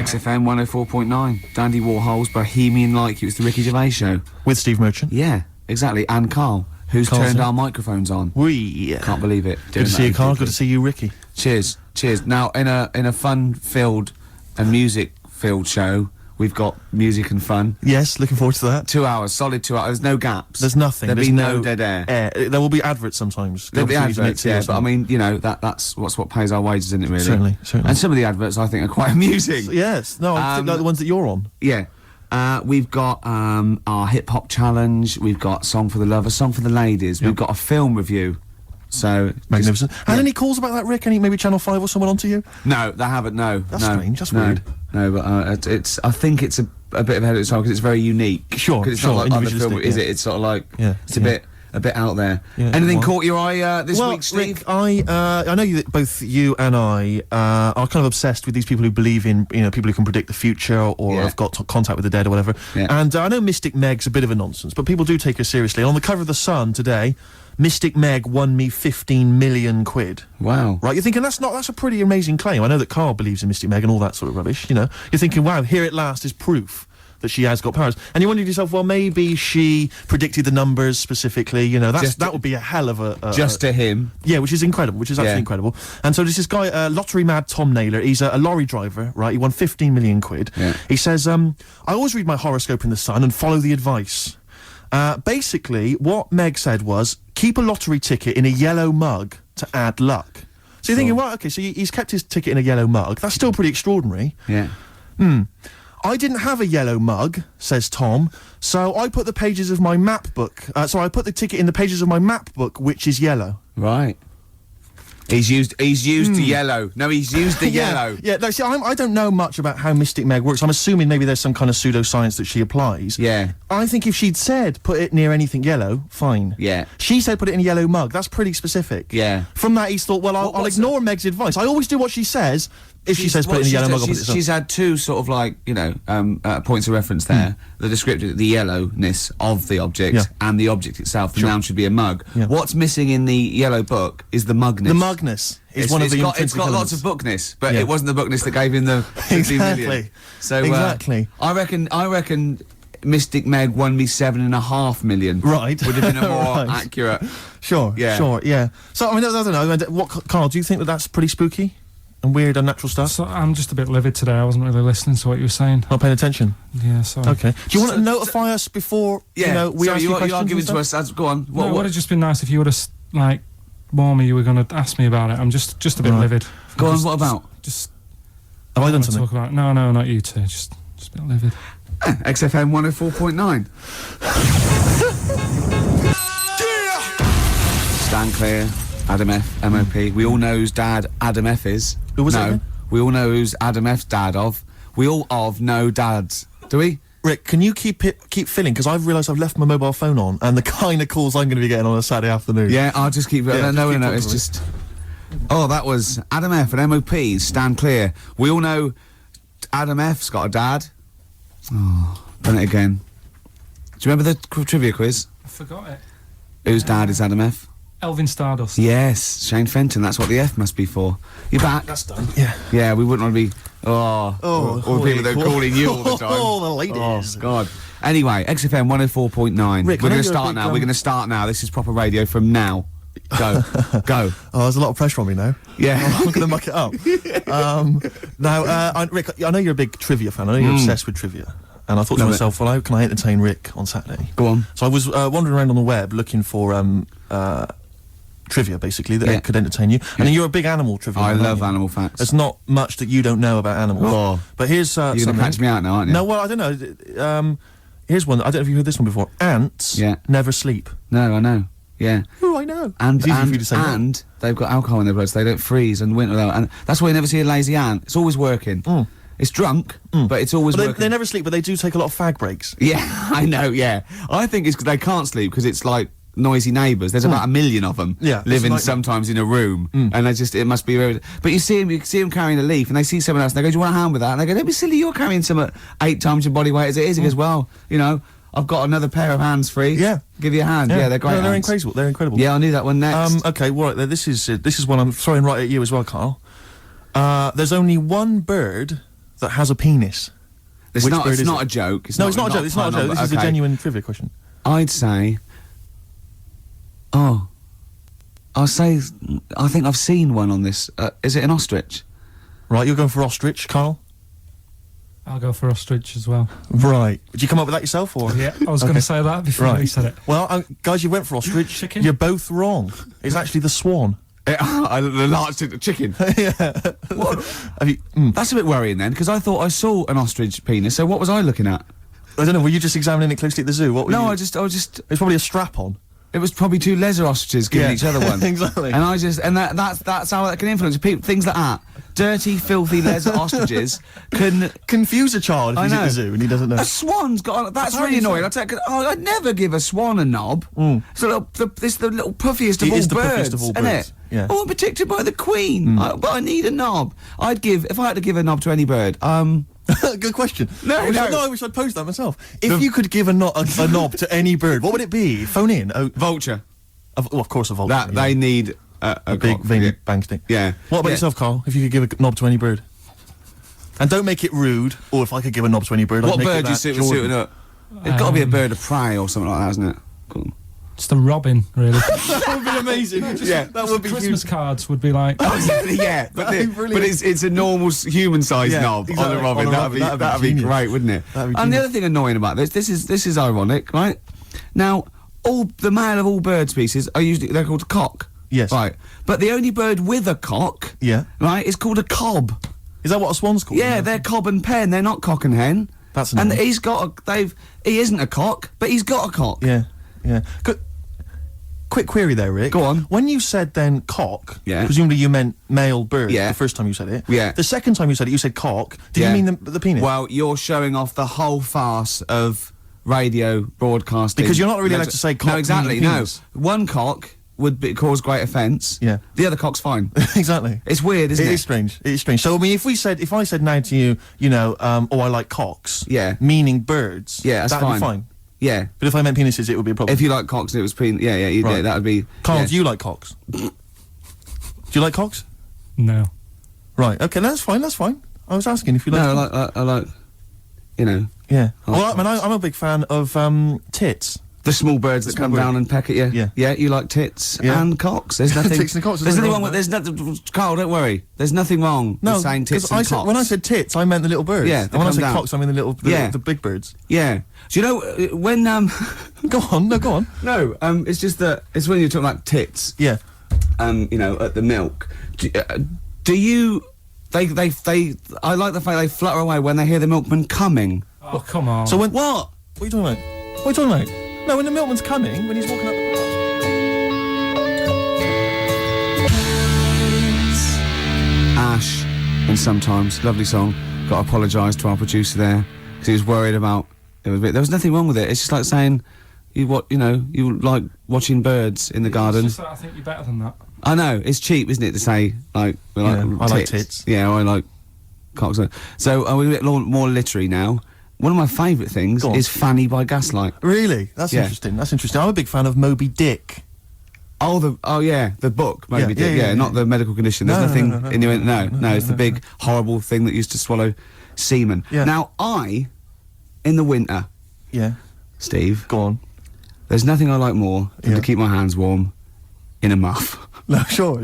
XFM 104.9. Dandy Warhol's Bohemian Like You. It's the Ricky Gervais Show. With Steve Merchant. Yeah, exactly. And Karl, who's turned our microphones on. Can't believe it. Good to see you, Karl. Good to see you, Ricky. Cheers. Now, in a fun-filled and music-filled show, we've got music and fun. Yes, looking forward to that. 2 hours, solid 2 hours. There's no gaps. There's nothing. There'll be no dead air. There will be adverts sometimes. There'll be adverts, yeah, but I mean, you know, that's what pays our wages, isn't it, really? Certainly. And some of the adverts I think are quite amusing. Yes. No, I think like the ones that you're on. Yeah. We've got our hip-hop challenge, we've got Song for the Lovers, Song for the Ladies, we've got a film review. So magnificent. Had any calls about that, Rick? Any maybe Channel 5 or someone onto you? No, they haven't. No, that's strange. That's weird. No, but it's. I think it's a bit ahead of its time because it's very unique. Sure, because it's not like other film, is it? It's sort of like it's a bit out there. Yeah, anything caught your eye this week, Steve? Rick, I know that both you and I are kind of obsessed with these people who believe in people who can predict the future or have got contact with the dead or whatever. Yeah. And I know Mystic Meg's a bit of a nonsense, but people do take her seriously. On the cover of the Sun today, Mystic Meg won me 15 million quid. Wow. Right, you're thinking that's a pretty amazing claim. I know that Karl believes in Mystic Meg and all that sort of rubbish, you know. You're thinking, wow, here at last is proof that she has got powers. And you wondered to yourself, well, maybe she predicted the numbers specifically, you know, that would be a hell of a... just to him. Yeah, which is incredible, which is absolutely incredible. And so there's this guy, lottery mad Tom Naylor, he's a lorry driver, right, he won 15 million quid. Yeah. He says, I always read my horoscope in the Sun and follow the advice. Basically, what Meg said was, keep a lottery ticket in a yellow mug to add luck. So you're thinking, well, okay, so he's kept his ticket in a yellow mug. That's still pretty extraordinary. Yeah. I didn't have a yellow mug, says Tom, so I put the pages of my map book. So I put the ticket in the pages of my map book, which is yellow. Right. He's used the yellow. No, he's used the yellow. Yeah, no, see, I don't know much about how Mystic Meg works. I'm assuming maybe there's some kind of pseudoscience that she applies. Yeah. I think if she'd said, put it near anything yellow, fine. Yeah. She said, put it in a yellow mug. That's pretty specific. Yeah. From that, he's thought, well, I'll ignore Meg's advice. I always do what she says. If she says put it in a yellow mug, she's had two sort of like, you know, points of reference there. The descriptive, the yellowness of the object and the object itself. The noun should be a mug. Yeah. What's missing in the yellow book is the mugness. The mugness is one of the It's got lots of bookness, but it wasn't the bookness that gave him the 15 million. So, exactly. I reckon Mystic Meg won me 7.5 million. Right. Would have been a more accurate. Sure, yeah. So, I mean, I don't know. What, Karl, do you think that that's pretty spooky? And weird, unnatural stuff? So I'm just a bit livid today. I wasn't really listening to what you were saying. Not paying attention? Yeah, sorry. Okay. Do you want to notify us before, we ask you questions? You are giving to us, go on. What would have just been nice if you would have, like, warned me you were going to ask me about it. I'm just a bit livid. Go on, what about? Have I done something? Talk about No, not you two. Just a bit livid. XFM 104.9. Stand clear. Adam F, MOP. We all know whose dad Adam F is. Who was it? We all know who's Adam F's dad of. We all know dads. Do we? Rick, can you keep filling? Because I've realised I've left my mobile phone on, and the kind of calls I'm going to be getting on a Saturday afternoon. Yeah, I'll just keep... No, it's just... Oh, that was Adam F and MOP, stand clear. We all know Adam F's got a dad. Oh, done it again. Do you remember the trivia quiz? I forgot it. Whose dad is Adam F? Elvin Stardust. Yes, Shane Fenton, that's what the F must be for. You're back. That's done. Yeah, we wouldn't want to be... all the people that are calling you all the time. Oh, the ladies. Oh, God. Anyway, XFM 104.9. Rick, we're going to start now. We're going to start now. This is proper radio from now. Go. Go. Oh, there's a lot of pressure on me now. Yeah. I'm going to muck it up. Now, Rick, I know you're a big trivia fan. I know you're obsessed with trivia. And I thought to myself, well, how can I entertain Rick on Saturday? Go on. So I was wandering around on the web looking for trivia, basically, that could entertain you. And then you're a big animal trivia fan. I love animal facts. There's not much that you don't know about animals. Oh. But here's you're going to catch me out now, aren't you? No, well, I don't know. Here's one. I don't know if you've heard this one before. Ants never sleep. No, I know. Yeah. Oh, I know. And they've got alcohol in their blood, so they don't freeze and winter. And that's why you never see a lazy ant. It's always working. It's drunk, but it's always working. They never sleep, but they do take a lot of fag breaks. Yeah, I know, yeah. I think it's 'cause they can't sleep because it's like noisy neighbours. There's about 1 million of them living sometimes in a room, and it must be very... But you see them carrying a leaf, and they see someone else, and they go, do you want a hand with that? And they go, don't be silly, you're carrying some at 8 times your body weight as it is. He goes, well, you know, I've got another pair of hands free. Yeah. Give you a hand. Yeah, they're great. No, they're incredible. They're incredible. Yeah, I knew that one next. Okay, well, right, this is one I'm throwing right at you as well, Karl. There's only one bird that has a penis? It's Which not. bird It's is not it? a joke. It's No, it's not a joke. It's not a pun, joke. This is a okay. genuine trivia question. I'd say. Oh. I'll say. I think I've seen one on this. Is it an ostrich? Right, you're going for ostrich, Karl? I'll go for ostrich as well. Right. Did you come up with that yourself, or? Yeah, I was going to say that before Right. you said it. Well, guys, you went for ostrich. Chicken? You're both wrong. It's actually the swan. The large chicken. Yeah. What? Have you, That's a bit worrying then, because I thought I saw an ostrich penis. So what was I looking at? I don't know. Were you just examining it closely at the zoo? What were No, you? I was just. It's probably a strap-on. It was probably two leather ostriches giving Yeah. each other one. Exactly. And that's how that can influence people. Things like that. Dirty, filthy leather ostriches can. Confuse a child if I he's at know. the zoo and he doesn't know. A swan's got. That's really Apparently annoying. so. I'd never give a swan a knob. It's the little puffiest of It all is the birds, puffiest of all isn't birds, it? yeah. Oh, I'm protected by the queen, but I need a knob. If I had to give a knob to any bird, Good question. No, I wish I'd posed that myself. If you could give a knob to any bird, what would it be? Phone in. Oh, vulture. of course, a vulture. That they need a big cock, veiny yeah. bang stick. Yeah. What about Yeah. yourself, Karl? If you could give a knob to any bird, and don't make it rude. Or if I could give a knob to any bird, I'd What make bird it do you that suit Jordan. up? It's got to be a bird of prey or something like that, isn't it? Cool. It's the robin, really. That would be amazing. Yeah, that would be Christmas huge. cards would be like. Yeah, but That'd be brilliant. it's a normal human-sized Yeah, knob exactly. on a robin. On a That'd robin, be that'd be genius. great, wouldn't it? That'd be And the genius. other thing annoying about this is ironic, right? Now, all the male of all bird species they're called a cock. Yes. Right. But the only bird with a cock, Yeah. right, is called a cob. Is that what a swan's called? Yeah, they're cob and pen. They're not cock and hen. That's and annoying. he isn't a cock, but he's got a cock. Yeah. Yeah. Quick query there, Rick. Go on. When you said then cock, Yeah. presumably you meant male bird. Yeah. The first time you said it. Yeah. The second time you said it, you said cock. Did Yeah. you mean the penis? Well, you're showing off the whole farce of radio broadcasting. Because you're not really allowed to say cock No, exactly. meaning No, penis. one cock would cause great offence. Yeah. The other cock's fine. Exactly. It's weird, isn't it? It is strange. It is strange. So I mean, if I said now to you, oh, I like cocks. Yeah. Meaning birds. Yeah, that's that'd fine. be fine. Yeah. But if I meant penises, it would be a problem. If you like cocks, and it was yeah, Right. that would be. Karl, yeah. do you like cocks? Do you like cocks? No. Right. Okay, that's fine. That's fine. I was asking if you like. No, I like. Yeah. I Well, like I'm a big fan of tits. The small birds that small come bird. down and peck at you. Yeah. Yeah, you like tits Yeah. and cocks. There's nothing. Tits and cocks, There's there's nothing nothing wrong wrong with. There's nothing. Karl, don't worry. There's nothing wrong with saying tits 'cause and I said, cocks. when I said tits, I meant the little birds. Yeah, And they when I come said down. cocks, I mean the big birds. Yeah. Do you know when Go on. No, go on. No, it's just that it's when you're talking about tits. Yeah. At the milk. Do you? I like the fact they flutter away when they hear the milkman coming. Oh, come on. So when What? What are you talking about? What are you talking about? No, when the milkman's coming, when he's walking up the path. Ash, and sometimes lovely song. Got to apologise to our producer there because he was worried about it. There was nothing wrong with it. It's just like saying you like watching birds in the garden. It's just that I think you're better than that. I know it's cheap, isn't it, to say like we Yeah, like I like tits. Yeah, I like cocks. So we're a bit more literary now. One of my favourite things Go on. is Fanny by Gaslight. Really? That's Yeah. interesting. That's interesting. I'm a big fan of Moby Dick. Oh yeah, the book, maybe. Yeah, Not the medical condition. There's No, nothing no, in the no. It's the big horrible thing that used to swallow semen. Yeah. Now in the winter, Yeah. Steve, Go on. there's nothing I like more than Yeah. to keep my hands warm in a muff. No, sure.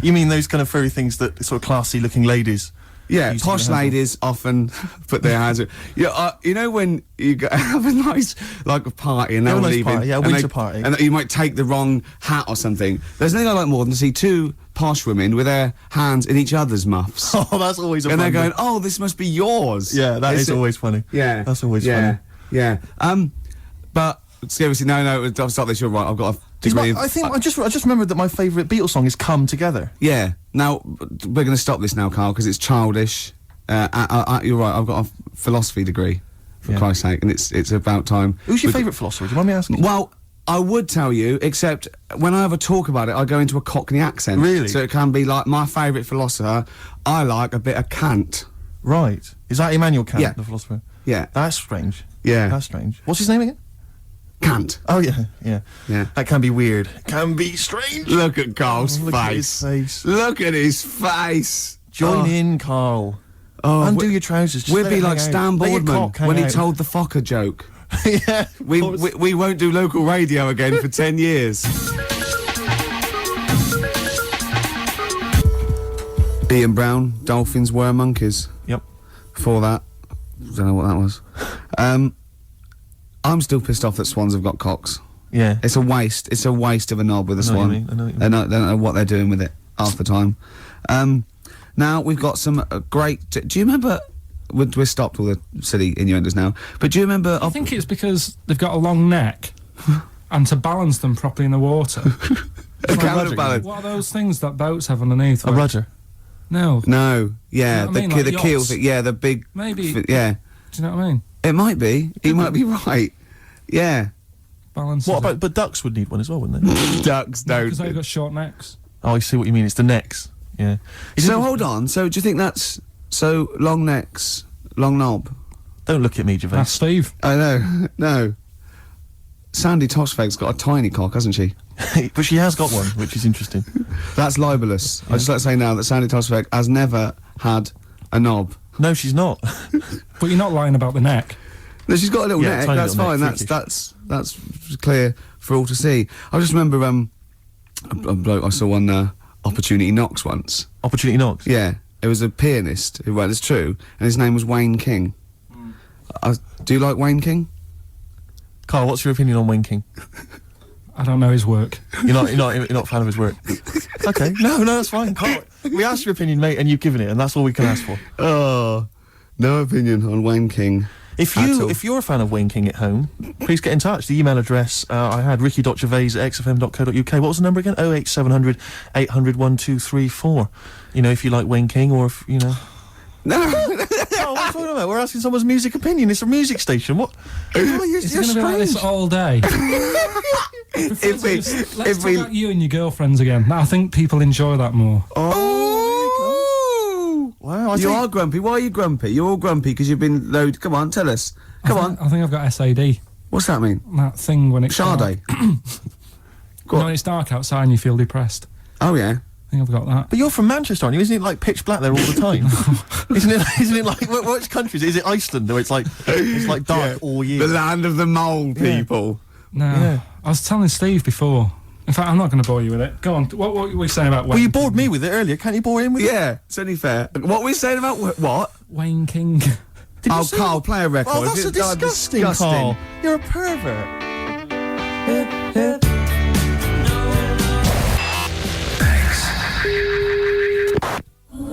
You mean those kind of furry things that sort of classy-looking ladies? Yeah, used to posh have them. ladies often put their hands. You know when you have a nice a party and they're Yeah, a all nice leaving, party, yeah, a and winter party. and you might take the wrong hat or something. There's nothing I like more than to see two posh women with their hands in each other's muffs, Oh, that's always a and they're fun going, bit. "Oh, this must be yours." Yeah, that is always funny. Yeah, That's always yeah, funny. Yeah. But seriously, no. I'll stop this. You're right. I've got a degree. I just remembered that my favourite Beatles song is "Come Together." Yeah. Now we're going to stop this now, Karl, because it's childish. You're right. I've got a philosophy degree, for Yeah. Christ's sake, and it's about time. Who's your We- favourite philosopher? Do you mind me asking? Well, I would tell you, except when I ever talk about it, I go into a Cockney accent. Really? So it can be like my favourite philosopher. I like a bit of Kant. Right. Is that Immanuel Kant, Yeah. the philosopher? Yeah. That's strange. Yeah. That's strange. What's his name again? Kant. Oh, yeah. Yeah. That can be weird. Can be strange. Look at Karl's Look at his face. face. Look at his face. Join Oh. in, Karl. Undo your trousers. Just We'd be like Stan Boardman when he told the Fokker joke. Yeah, we won't do local radio again for 10 years. Ian Brown, dolphins were monkeys. Yep. Before that, I don't know what that was. I'm still pissed off that swans have got cocks. Yeah. It's a waste. It's a waste of a knob with a swan. I know what you mean. They don't know what they're doing with it half the time. Now we've got some great. Do you remember? We're stopped all the silly innuendos now. But do you remember? I think it's because they've got a long neck, and to balance them properly in the water. Balance. What are those things that boats have underneath? A rudder. No. Yeah, you know what I mean? Like the keel yachts. thing. Yeah, the big. Maybe. Yeah. Do you know what I mean? It might be. He might be right. Yeah. Balance. What about? But ducks would need one as well, wouldn't they? Ducks don't. Because they've got short necks. Oh, I see what you mean. It's the necks. Yeah. So hold on. So do you think that's long necks, long knob? Don't look at me, Gervais. That's Steve. I know. No. Sandy Tossfeg's got a tiny cock, hasn't she? But she has got one, which is interesting. That's libelous. I just like to say now that Sandy Tossfeg has never had a knob. No, she's not. But you're not lying about the neck. No, she's got a little neck. tiny That's little fine. neck, That's clear for all to see. I just remember a bloke I saw on Opportunity Knocks once. Opportunity Knocks? Yeah, it was a pianist who it's true, and his name was Wayne King. Do you like Wayne King? Carl, what's your opinion on Wayne King? I don't know his work. You're not a fan of his work. Okay, no, that's fine. Carl, we asked your opinion, mate, and you've given it, and that's all we can ask for. Oh, no opinion on Wayne King. If you're a fan of Wayne King at home, please get in touch. The email address I had ricky.gervais@xfm.co.uk. What was the number again? 08700 800 1234. You know, if you like Wayne King, or if you know. No. Oh, what are you talking about? We're asking someone's music opinion. It's a music station. What? Oh, you're It's going to be like this all day. Let's talk about you and your girlfriends again. I think people enjoy that more. Oh! Wow, You are grumpy. Why are you grumpy? You're all grumpy because you've been loaded. Come on, tell us. Come on. I think I've got SAD. What's that mean? That thing when it's Sade. When it's dark outside and you feel depressed. Oh yeah. I think I've got that. But you're from Manchester, aren't you? Isn't it like pitch black there all the time? Isn't it like which country is it? Is it Iceland where it's like dark all year? The land of the mole people. No. Yeah. I was telling Steve before. In fact, I'm not going to bore you with it. Go on. What were we saying about Wayne? Well, you bored me with it earlier. Can't you bore him with it? Yeah, it's only fair. What were we saying about what? Wayne King. Oh, Carl, play a record. Oh, that's a disgusting, Carl. You're a pervert.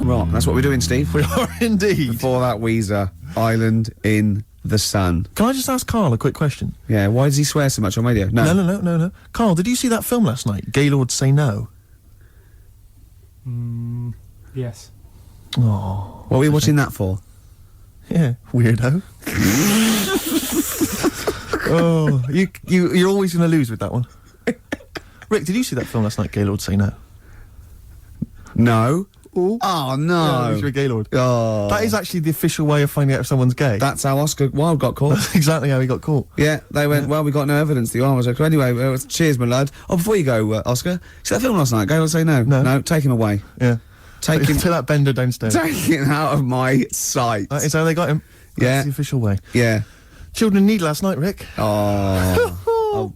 Rock. That's what we're doing, Steve. We are indeed. Before that, Weezer, Island in the Sun. Can I just ask Carl a quick question? Yeah, why does he swear so much on radio? No. Carl, did you see that film last night, Gaylord Say No? Yes. Oh. What were you watching that for? Yeah, weirdo. Oh, you're always going to lose with that one. Rick, did you see that film last night, Gaylord Say No? No. Ooh. Oh, no. Yeah, you're a Gaylord. Oh. That is actually the official way of finding out if someone's gay. That's how Oscar Wilde got caught. That's exactly how he got caught. Yeah, they went, well, we got no evidence the arm was okay. Anyway, cheers, my lad. Oh, before you go, Oscar, see that film last night? Gaylord Say No? No. Take him away. Yeah. Take him to that bender downstairs. Take him out of my sight. That is how they got him. Yeah. That's the official way. Yeah. Children in Need last night, Rick. Oh. I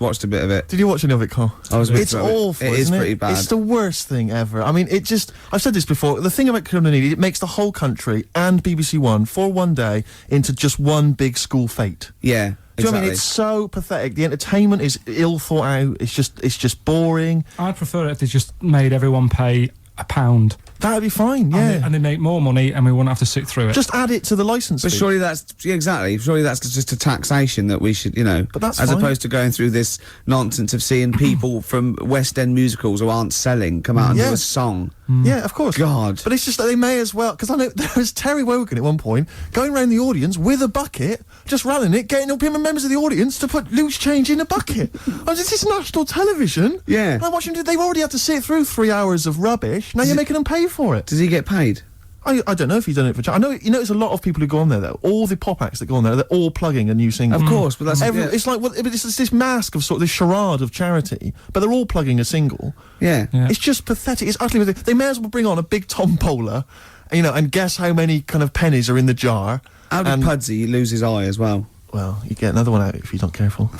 watched a bit of it. Did you watch any of it, Carl? It's awful, It is isn't pretty bad. It's the worst thing ever. I mean, I've said this before, the thing about Children in Need, it makes the whole country and BBC One for one day into just one big school fete. Yeah. Do you know what I mean? Exactly. It's so pathetic. The entertainment is ill thought out. It's just boring. I'd prefer it if they just made everyone pay £1. That'd be fine, yeah. And they make more money and we wouldn't have to sit through it. Just add it to the licence But fee. surely exactly. Surely that's just a taxation that we should, But that's as fine. opposed to going through this nonsense of seeing people from West End musicals who aren't selling come out and do a song. Yeah, of course. God. But it's just that they may as well, because I know there was Terry Wogan at one point going around the audience with a bucket, just rallying it, getting up members of the audience to put loose change in a bucket. This is national television. Yeah. And I'm watching, they've already had to sit through 3 hours of rubbish, now you're making them pay for it. Does he get paid? I don't know if he's done it for I know, there's a lot of people who go on there, though. All the pop acts that go on there, they're all plugging a new single. Of course, but that's... It's like, it's this mask of this charade of charity, but they're all plugging a single. Yeah. It's just pathetic. It's utterly ridiculous. They may as well bring on a big tombola you know, and guess how many kind of pennies are in the jar. How did Pudsey lose his eye as well? Well, you get another one out if you're not careful.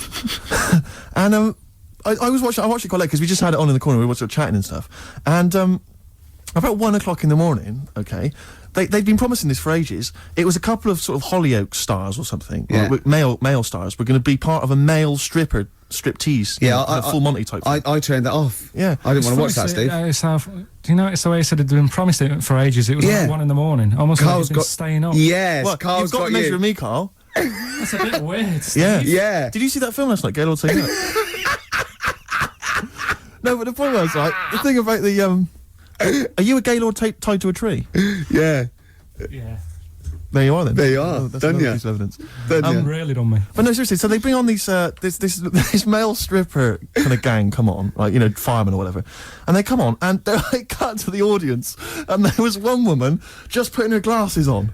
And I watched it quite late because we just had it on in the corner. We were sort of chatting and stuff. And about 1 o'clock in the morning, okay, they'd been promising this for ages. It was a couple of sort of Hollyoaks stars or something, male stars. Were going to be part of a male striptease. Yeah, full Monty type. I turned that off. Yeah, I didn't want to watch that, Steve. Do you know it's the way he said it'd been promised it for ages? It was like 1 in the morning, almost Carl's like he's been staying up. Yes, well, Carl's you've got to measure you. me, Carl. That's a bit weird, Steve. Yeah. Did you see that film last night, Gaylord Say No? No, but the point was, right, the thing about the, are you a Gaylord tied to a tree? Yeah. Yeah. There you are then. There you are. That's Done ya. piece of evidence. Really done me. But no, seriously, so they bring on these, this male stripper kind of gang come on, like, you know, firemen or whatever, and they come on, and they cut to the audience, and there was one woman just putting her glasses on.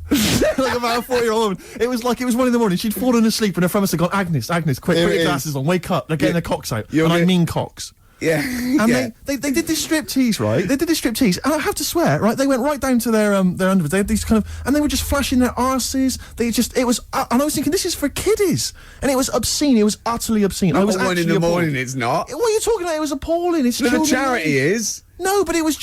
Like about a 4-year-old woman. It was 1 in the morning, she'd fallen asleep, and her friend must have gone, Agnes, quick, put your glasses on, wake up, they're getting their cocks out. And I mean cocks. Yeah. And they did this striptease, right? They did this striptease, and I have to swear, right? They went right down to their underwear. They had these kind of, and they were just flashing their arses. It was, and I was thinking, this is for kiddies, and it was obscene. It was utterly obscene. I was at 1 in the morning. It's not. What are you talking about? It was appalling. It's the charity is. No, but it was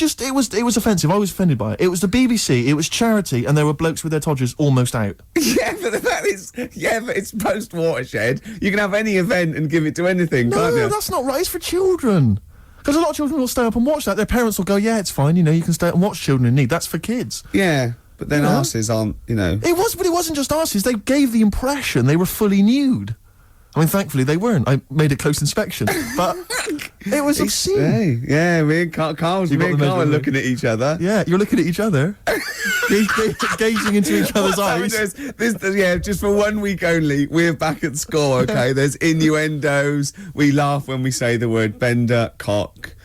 offensive. I was offended by it. It was the BBC, it was charity, and there were blokes with their todgers almost out. Yeah, but the fact is, but it's post-Watershed. You can have any event and give it to anything, can't you? No, that's not right. It's for children. Because a lot of children will stay up and watch that. Their parents will go, yeah, it's fine, you know, you can stay up and watch children in need. That's for kids. Yeah, but then arses aren't, you know. But it wasn't just arses. They gave the impression they were fully nude. I mean, thankfully they weren't. I made a close inspection, but it was obscene. Yeah, me and Carl are looking at each other. Yeah, you're looking at each other, gazing into each other's eyes. Just for 1 week only, we're back at score. Okay, there's innuendos. We laugh when we say the word bender, cock.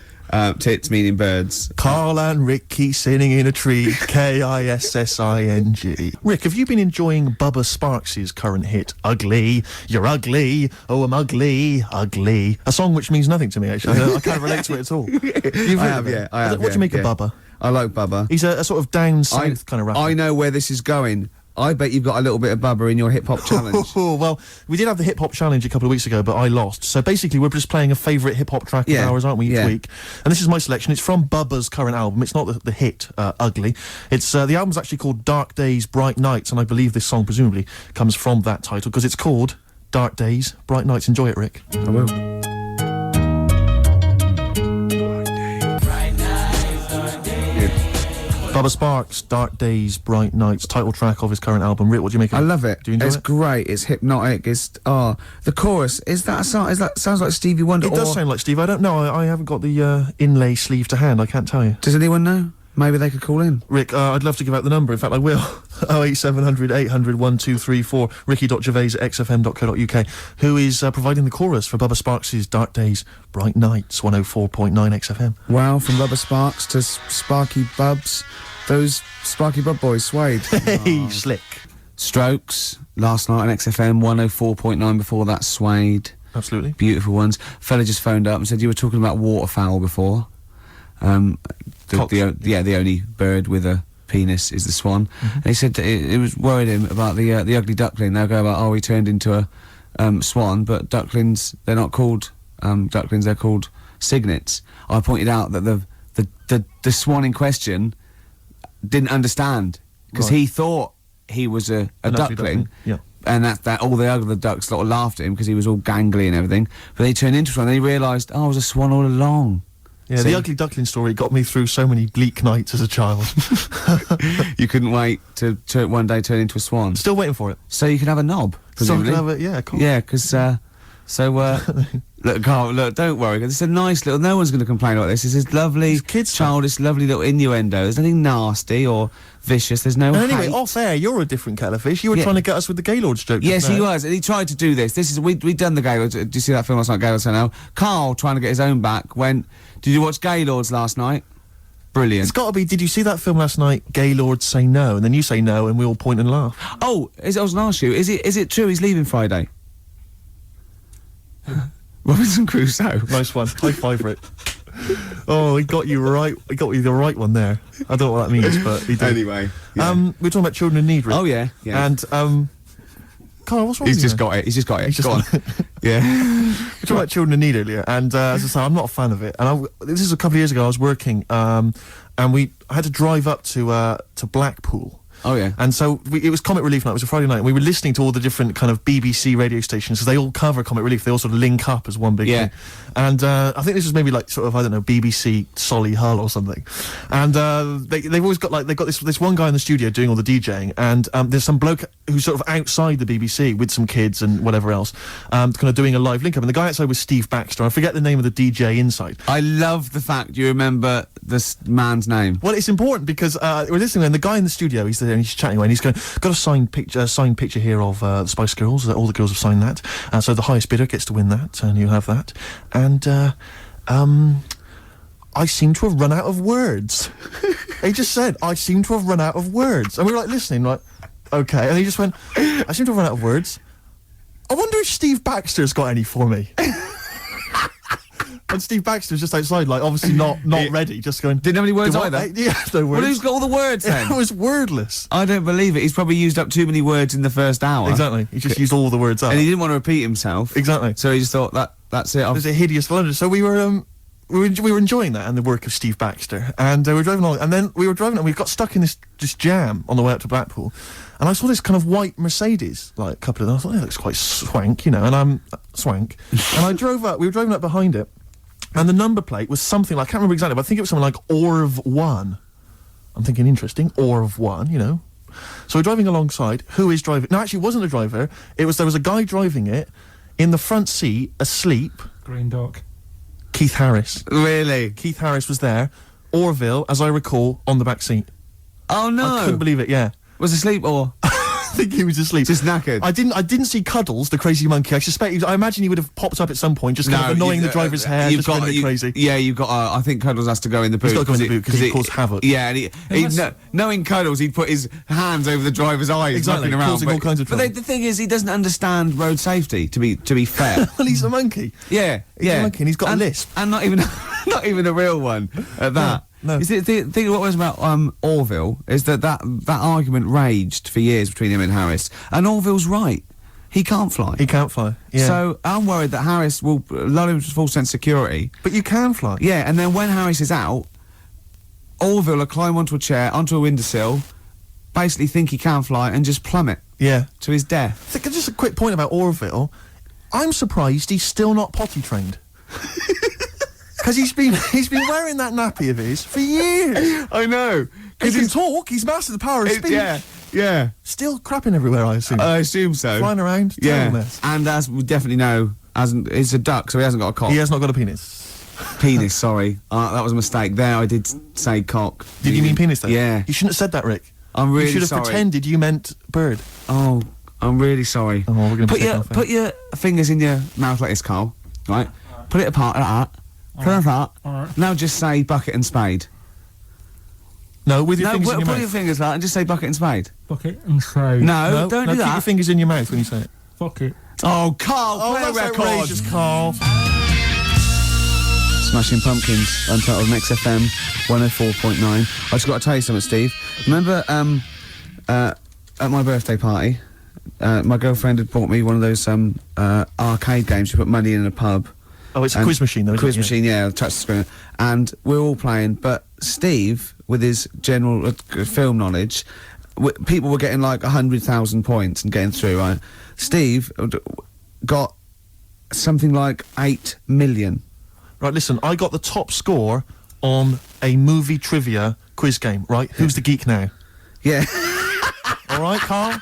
Tits meaning birds. Carl and Ricky sitting in a tree. Kissing. Rick, have you been enjoying Bubba Sparks' current hit, Ugly? You're ugly. Oh, I'm ugly. Ugly. A song which means nothing to me, actually. I can't relate to it at all. I have. What do you make of Bubba? I like Bubba. He's a sort of down south kind of rapper. I know where this is going. I bet you've got a little bit of Bubba in your hip-hop challenge. Well, we did have the hip-hop challenge a couple of weeks ago, but I lost. So basically, we're just playing a favourite hip-hop track of ours, aren't we, each week? And this is my selection. It's from Bubba's current album. It's not the hit, Ugly. It's the album's actually called Dark Days, Bright Nights, and I believe this song presumably comes from that title, because it's called Dark Days, Bright Nights. Enjoy it, Rick. I will. Bubba Sparks, Dark Days, Bright Nights, title track of his current album. Rick, what do you make of it? I love it. Do you enjoy it? It's great. It's hypnotic. The chorus, is that a song? Sounds like Stevie Wonder? It does sound like Steve. I don't know. I haven't got the inlay sleeve to hand. I can't tell you. Does anyone know? Maybe they could call in. Rick, I'd love to give out the number. In fact, I will. 08700 800 1234, ricky.gervais@xfm.co.uk, who is providing the chorus for Bubba Sparks' Dark Days, Bright Nights, 104.9 XFM. Wow, from Bubba Sparks to Sparky Bubs. Those Sparky Bub boys swayed. Hey, slick. Strokes, last night on XFM, 104.9 before that, Swayed. Absolutely. Beautiful ones. Fella just phoned up and said you were talking about waterfowl before. The only bird with a penis is the swan. And he said it was worried him about the ugly duckling. They'll go about, he turned into a swan, but ducklings, they're not called ducklings, they're called cygnets. I pointed out that the swan in question didn't understand, because he thought he was a duckling. Yeah. And that all the other ducks sort of laughed at him because he was all gangly and everything. But he turned into a swan, and he realised, I was a swan all along. Yeah, the ugly duckling story got me through so many bleak nights as a child. You couldn't wait to one day turn into a swan. Still waiting for it. So you can have a knob, presumably. Cool. Yeah, because look, Carl, look, don't worry. It's a nice little. No one's going to complain about this. It's this lovely, childish, lovely little innuendo. There's nothing nasty or vicious. There's no. Anyway, off air, you're a different kettle of fish. You were trying to get us with the Gaylord joke. Yes, he was. And he tried to do this. We'd done the Gaylord. Did you see that film last night, Gaylord Say No? Carl, trying to get his own back, went, did you watch Gaylords last night? Brilliant. It's got to be, did you see that film last night, Gaylord Say No? And then you say no, and we all point and laugh. Oh, I was going to ask you, is it true he's leaving Friday? Robinson Crusoe. Nice one. High five, Rick. Oh, he got you right. He got you the right one there. I don't know what that means, but he did. Anyway, yeah. We're talking about children in need, Rick. Oh yeah, yeah. And Carl, what's wrong with you? He's just got it. He's just got it. He's just Go on. Yeah. We were talking about children in need earlier, and as I say, I'm not a fan of it. And this is a couple of years ago. I was working, and I had to drive up to Blackpool. Oh yeah. And so it was Comic Relief night. It was a Friday night, and we were listening to all the different kind of BBC radio stations because they all cover Comic Relief. They all sort of link up as one big thing. And I think this was maybe like sort of, I don't know, BBC Solihull or something. And they've always got they've got this one guy in the studio doing all the DJing, and there's some bloke who's sort of outside the BBC with some kids and whatever else, kind of doing a live link up. And the guy outside was Steve Baxter. I forget the name of the DJ inside. I love the fact you remember this man's name. Well, it's important because we're listening, and the guy in the studio, he's there and he's chatting away, and he's going, got a signed picture here of the Spice Girls. All the girls have signed that, so the highest bidder gets to win that, and you have that. And I seem to have run out of words. He just said, I seem to have run out of words, and we were like listening, like, okay. And he just went, I seem to have run out of words. I wonder if Steve Baxter's got any for me. And Steve Baxter's just outside, like, obviously not ready, just going... Didn't have any words either? Yeah, no words. Well, who's got all the words then? It was wordless. I don't believe it. He's probably used up too many words in the first hour. Exactly. He just used all the words up. And he didn't want to repeat himself. Exactly. So he just thought, that's it. It was a hideous blunder. So we were enjoying that and the work of Steve Baxter. And we were driving along, and then we were driving, and we got stuck in this jam on the way up to Blackpool. And I saw this kind of white Mercedes, like, a couple of them. I thought, it looks quite swank, you know, and I'm swank. And I drove up, we were driving up behind it. And the number plate was something like, I can't remember exactly, but I think it was something like Orv 1. I'm thinking, interesting, Orv 1, you know. So we're driving alongside. Who is driving? No, actually, it wasn't a driver. There was a guy driving it in the front seat, asleep. Green Dog. Keith Harris. Really? Keith Harris was there. Orville, as I recall, on the back seat. Oh, no. I couldn't believe it, yeah. Was asleep or? I think he was asleep. Just knackered. I didn't see Cuddles, the crazy monkey. I imagine he would have popped up at some point, just kind of annoying the driver's hair, just going a bit crazy. Yeah, you've got. I think Cuddles has to go in the boot. He's got to go in the boot because he caused havoc. Yeah, and knowing Cuddles, he'd put his hands over the driver's eyes, exactly, around, causing all kinds of trouble. But the thing is, he doesn't understand road safety. To be fair, well, he's a monkey. Yeah, he's a monkey, and he's got a lisp, and not even a real one at that. No. You see, the thing what was about Orville is that argument raged for years between him and Harris, and Orville's right. He can't fly. He can't fly. Yeah. So I'm worried that Harris will lull him to full sense of security. But you can fly. Yeah, and then when Harris is out, Orville will climb onto a chair, onto a windowsill, basically think he can fly, and just plummet. Yeah. To his death. Just a quick point about Orville. I'm surprised he's still not potty trained. Because he's been wearing that nappy of his for years. I know. He can talk. He's mastered the power of speech. Yeah. Still crapping everywhere, I assume. I assume so. Flying around. Yeah. Mess. And as we definitely know, he's a duck, so he hasn't got a cock. He has not got a penis. Penis, sorry. That was a mistake. There, I did say cock. Did you mean penis, though? Yeah. You shouldn't have said that, Rick. I'm really sorry. You should have pretended you meant bird. Oh, I'm really sorry. Oh, we're going to put your fingers in your mouth like this, Carl. Right? Put it apart like that. Alright. Now just say bucket and spade. No, with your fingers in your mouth. Put your fingers like that and just say bucket and spade. Bucket and spade. No, don't do that. Keep your fingers in your mouth when you say it. Fuck it. Oh, Carl, play that's a record. outrageous, Carl. Smashing Pumpkins, Untitled on XFM 104.9. I just got to tell you something, Steve. Remember, at my birthday party, my girlfriend had bought me one of those arcade games. You put money in a pub. Oh, it's a quiz machine, though. Quiz machine, yeah, touch the screen. And we're all playing, but Steve, with his general film knowledge, people were getting like 100,000 points and getting through, right? Steve got something like 8 million. Right, listen, I got the top score on a movie trivia quiz game, right? Who's the geek now? Yeah. All right, Carl?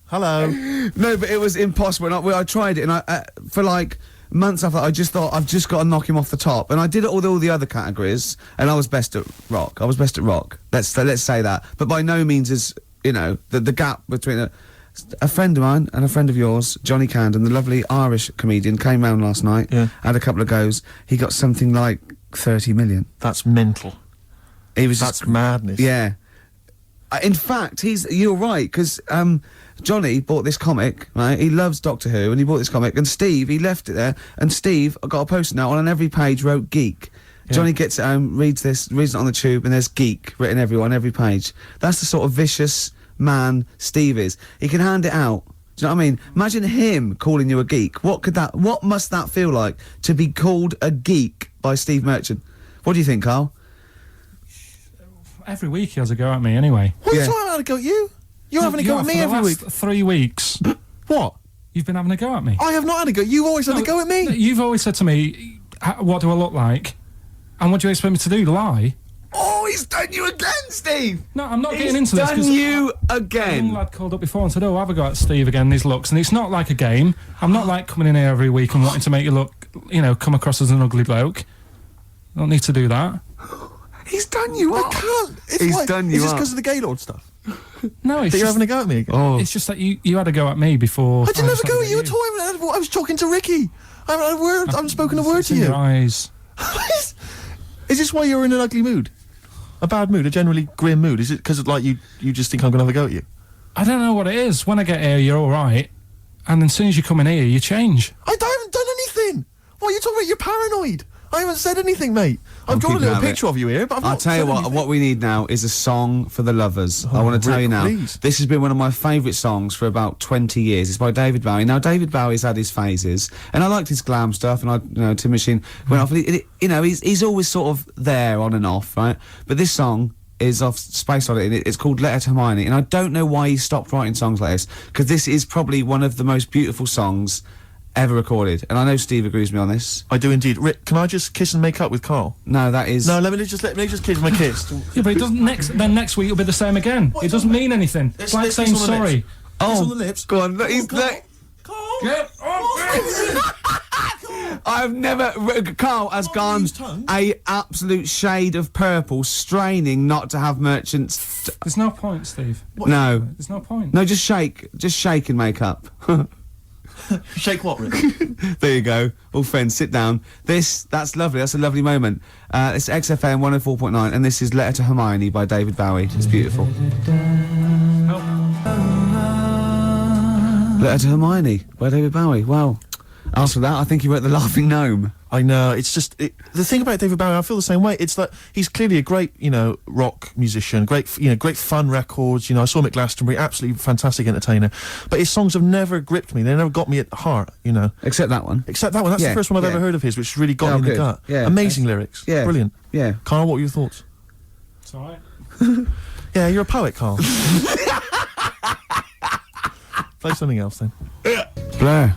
Hello. No, but it was impossible. And I tried it, and I for like months after, I just thought, I've just got to knock him off the top. And I did it with all the other categories, and I was best at rock. Let's say that. But by no means is, you know, the gap between a friend of mine and a friend of yours, Johnny Camden, the lovely Irish comedian, came round last night, had a couple of goes. He got something like 30 million. That's mental. That's madness. Yeah. In fact, you're right, because Johnny bought this comic, right? He loves Doctor Who, and he bought this comic, and Steve, he left it there, and Steve got a post-it note on every page wrote geek. Yeah. Johnny gets it home, reads it on the tube, and there's geek written on every page. That's the sort of vicious man Steve is. He can hand it out. Do you know what I mean? Imagine him calling you a geek. What must that feel like to be called a geek by Steve Merchant? What do you think, Karl? Every week he has a go at me anyway. What are you talking about, a go at you? You're having a go at me every week. 3 weeks. What? You've been having a go at me. I have not had a go. You've always had a go at me. You've always said to me, what do I look like? And what do you expect me to do? Lie? Oh, he's done you again, Steve! No, I'm not getting into this. He's done you again. A young lad called up before and said, have a go at Steve again, these looks. And it's not like a game. I'm not like coming in here every week and wanting to make you look, come across as an ugly bloke. I don't need to do that. He's done you up. I can't. He's done you up. Is this because of the Gaylord stuff? No, it's that you're having a go at me again? Oh. It's just that you had a go at me before. I didn't have a go at you at all. I was talking to Ricky. I haven't had a word. I haven't spoken a word to you. Your eyes. Is this why you're in an ugly mood? A bad mood? A generally grim mood? Is it because like you just think I'm going to have a go at you? I don't know what it is. When I get here, you're all right. And then as soon as you come in here, you change. I haven't done anything. What are you talking about? You're paranoid. I haven't said anything, mate. I've drawn a little picture of you here, but I'll tell you what we need now is a song for the lovers. I want to tell you now, this has been one of my favourite songs for about 20 years. It's by David Bowie. Now, David Bowie's had his phases, and I liked his glam stuff, and Tin Machine went off, and he's always sort of there on and off, right? But this song is off Space Oddity, and it's called Letter to Hermione, and I don't know why he stopped writing songs like this, because this is probably one of the most beautiful songs ever recorded, and I know Steve agrees with me on this. I do indeed. Rick, can I just kiss and make up with Karl? No, that is... No, let me just kiss my kiss. Yeah, but it doesn't next week it'll be the same again. It doesn't mean anything. It's like saying sorry. Oh, on the lips. Go on, he's... Karl! Get I've never... Karl has gone a absolute shade of purple, straining not to have Merchant's... There's no point, Steve. No. There's no point. No, just shake and make up. Shake what, Rick? There you go. All friends, sit down. That's lovely. That's a lovely moment. It's XFM 104.9, and this is Letter to Hermione by David Bowie. It's beautiful. Letter to Hermione by David Bowie. Wow. After that, I think he wrote The Laughing Gnome. I know, it's just... the thing about David Bowie, I feel the same way. It's that he's clearly a great, rock musician, great fun records. I saw him at Glastonbury, absolutely fantastic entertainer. But his songs have never gripped me. They never got me at the heart, Except that one. That's the first one I've ever heard of his, which really got me in the gut. Yeah. Amazing lyrics. Yeah. Brilliant. Yeah. Karl, what were your thoughts? It's all right. Yeah, you're a poet, Karl. Play something else, then. Blur.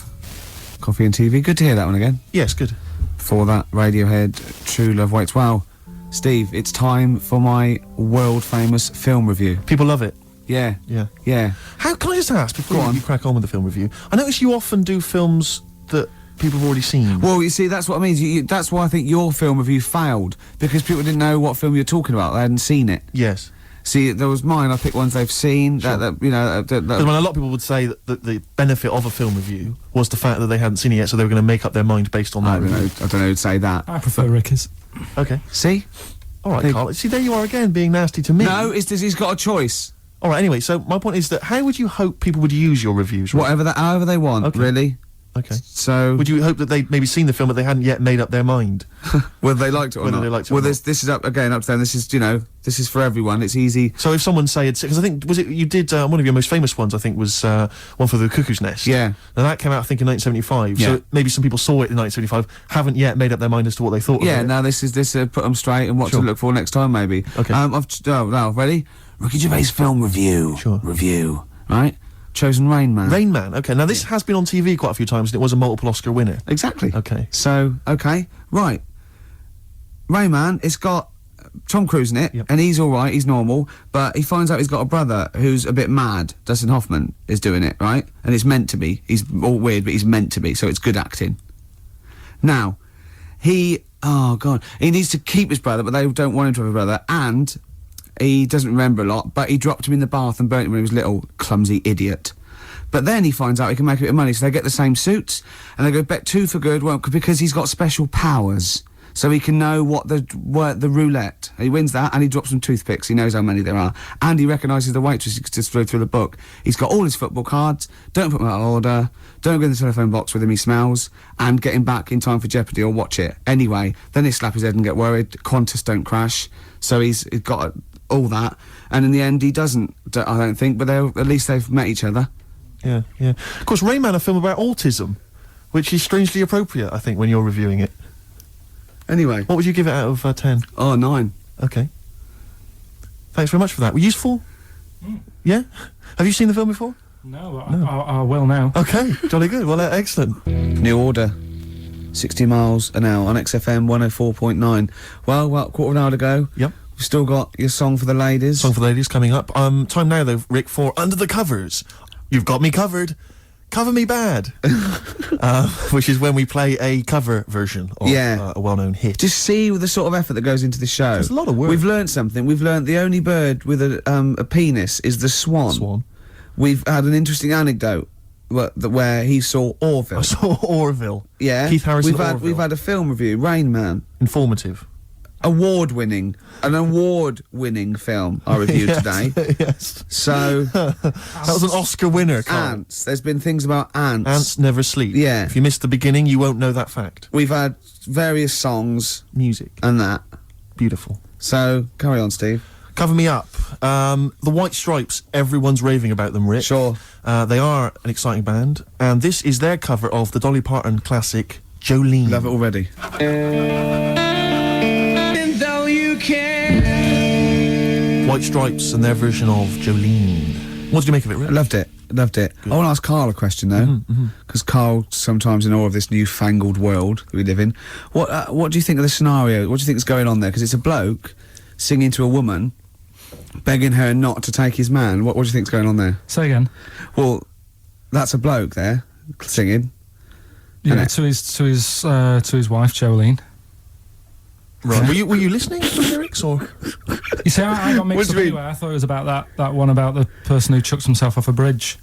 Coffee and TV. Good to hear that one again. Yes, good. Before that, Radiohead, True Love Waits. Wow. Steve, it's time for my world-famous film review. People love it. Yeah. Yeah. Yeah. How can I just ask, before you crack on with the film review, I notice you often do films that people have already seen. Well, you see, that's what I mean. That's why I think your film review failed, because people didn't know what film you were talking about. They hadn't seen it. Yes. See, there was mine. I picked ones they've seen. Sure. Because when a lot of people would say that the benefit of a film review was the fact that they hadn't seen it yet, so they were going to make up their mind based on that. I don't know who'd say that. I prefer Ricky's. Okay. See? All right, Karl. See, there you are again, being nasty to me. No, he's got a choice. All right. Anyway, so my point is that how would you hope people would use your reviews? Right? However they want. Okay. Really. Okay. So would you hope that they'd maybe seen the film but they hadn't yet made up their mind? Whether they liked it or not. Well, this is up to them. This is for everyone. It's easy. So if someone because I think you did one of your most famous ones. I think was one for the Cuckoo's Nest. Yeah. Now that came out I think in 1975. Yeah. So maybe some people saw it in 1975, haven't yet made up their mind as to what they thought. Yeah. of it. Now this put them straight and what to look for next time maybe. Okay. Now ready? Ricky Gervais film review. Sure. Review. Right. Chosen Rain Man. Rain Man, okay. Now, this has been on TV quite a few times, and it was a multiple Oscar winner. Exactly. Okay. So, right. Rain Man, it's got Tom Cruise in it, and he's all right, he's normal, but he finds out he's got a brother who's a bit mad. Dustin Hoffman is doing it, right? And it's meant to be. He's all weird, but he's meant to be, so it's good acting. Now, he needs to keep his brother, but they don't want him to have a brother, and... he doesn't remember a lot, but he dropped him in the bath and burnt him when he was little, clumsy idiot. But then he finds out he can make a bit of money, so they get the same suits, and they go bet two for good, well, because he's got special powers. so he can know what the roulette. He wins that, and he drops some toothpicks. He knows how many there are, and he recognises the waitress just through the book. He's got all his football cards. Don't put them out of order. Don't go in the telephone box with him. He smells, and get him back in time for Jeopardy or watch it anyway. Then he slap his head and get worried. Qantas don't crash, so he's got all that, and in the end he doesn't. I don't think, but at least they've met each other. Yeah. Of course, Rain Man, a film about autism, which is strangely appropriate, I think, when you're reviewing it. Anyway. What would you give it out of 10? Oh, 9. Okay. Thanks very much for that. Useful? Yeah? Have you seen the film before? No, I will now. Okay, jolly good. Well, excellent. New Order. 60 miles an hour on XFM 104.9. Well, quarter of an hour to go. Yep. We've still got your Song for the Ladies. Song for the Ladies coming up. Time now, though, Rick, for Under the Covers. You've got me covered. Cover Me Bad. Which is when we play a cover version of a well-known hit. Just see the sort of effort that goes into the show. There's a lot of work. We've learnt something. We've learnt the only bird with a penis is the swan. We've had an interesting anecdote where he saw Orville. I saw Orville. Yeah. Keith Harrison Orville. We've had a film review, Rain Man. Informative. An award-winning film I reviewed today. Yes. So that was an Oscar winner, Carl. Ants. There's been things about ants. Ants never sleep. Yeah. If you missed the beginning, you won't know that fact. We've had various songs. Music. And that. Beautiful. So, carry on, Steve. Cover Me Up. The White Stripes, everyone's raving about them, Rick. Sure. They are an exciting band, and this is their cover of the Dolly Parton classic, Jolene. Love it already. White Stripes and their version of Jolene. What did you make of it, Rick? Loved it. Good. I want to ask Karl a question, though, because Karl's sometimes in awe of this newfangled world that we live in. What do you think of the scenario? What do you think is going on there? Because it's a bloke singing to a woman, begging her not to take his man. What do you think's going on there? Say again. Well, that's a bloke there singing. Yeah, to his wife Jolene. Right. Were you listening to the lyrics, or? You see, I got mixed up anyway. I thought it was about that one about the person who chucks himself off a bridge.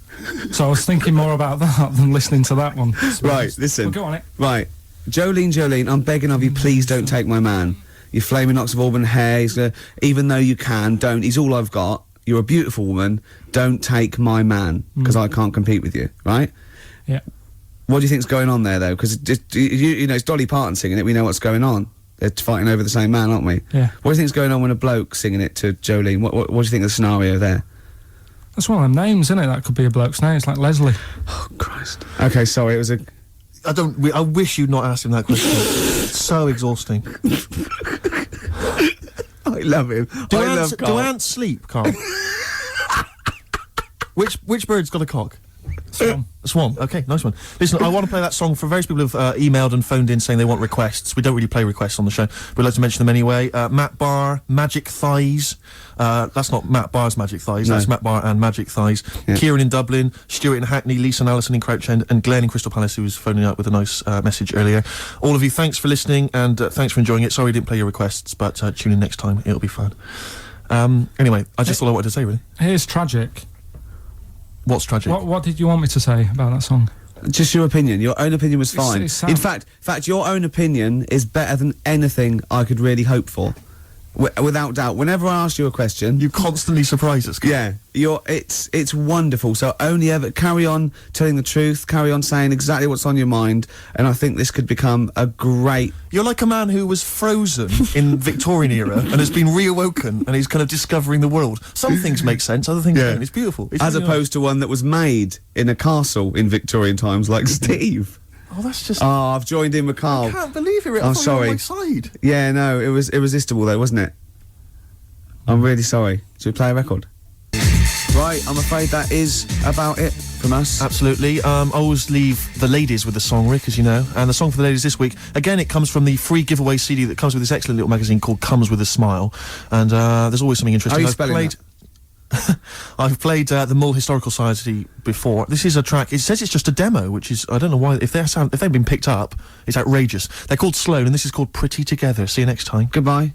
So I was thinking more about that than listening to that one. So right, listen. Well, go on it. Right. Jolene, I'm begging of you, please don't take my man. You flaming locks of auburn hair, even though you can, don't. He's all I've got. You're a beautiful woman. Don't take my man, because I can't compete with you, right? Yeah. What do you think's going on there, though? Because, you know, it's Dolly Parton singing it. We know what's going on. They're fighting over the same man, aren't we? Yeah. What do you think's going on when a bloke's singing it to Jolene? What do you think of the scenario there? That's one of them names, isn't it? That could be a bloke's name. It's like Leslie. Oh, Christ. Okay, sorry, it was a... I wish you'd not asked him that question. It's so exhausting. I love him. Do ants sleep, Carl? Which bird's got a cock? Swan. A swan. Okay, nice one. Listen, I want to play that song for various people who've emailed and phoned in saying they want requests. We don't really play requests on the show. We'd like to mention them anyway. Matt Barr, Magic Thighs. That's not Matt Barr's Magic Thighs. No. That's Matt Barr and Magic Thighs. Yeah. Kieran in Dublin, Stuart in Hackney, Lisa and Alison in Crouch End, and Glenn in Crystal Palace, who was phoning up with a nice message earlier. All of you, thanks for listening and thanks for enjoying it. Sorry we didn't play your requests, but tune in next time. It'll be fun. Anyway, I just thought I wanted to say, really. Here's tragic. What's tragic? What did you want me to say about that song? Just your opinion. Your own opinion was fine. In fact, your own opinion is better than anything I could really hope for. Without doubt. Whenever I ask you a question... You constantly surprise us, Carl. Yeah. It's wonderful. So only ever... Carry on telling the truth. Carry on saying exactly what's on your mind. And I think this could become a great... You're like a man who was frozen in Victorian era and has been reawoken and he's kind of discovering the world. Some things make sense, other things don't. It's beautiful. As opposed to one that was made in a castle in Victorian times like Steve. Oh, that's just... Oh, I've joined in with Karl. I can't believe it. I'm sorry. On my side. Yeah, no, it was irresistible though, wasn't it? I'm really sorry. Should we play a record? Right, I'm afraid that is about it from us. Absolutely. I always leave the ladies with the song, Rick, as you know. And the song for the ladies this week, again, it comes from the free giveaway CD that comes with this excellent little magazine called Comes With a Smile. And there's always something interesting. How are you spelling that? I've played the Mull Historical Society before. This is a track. It says it's just a demo, which is, I don't know why. If they've been picked up, it's outrageous. They're called Sloan, and this is called Pretty Together. See you next time. Goodbye.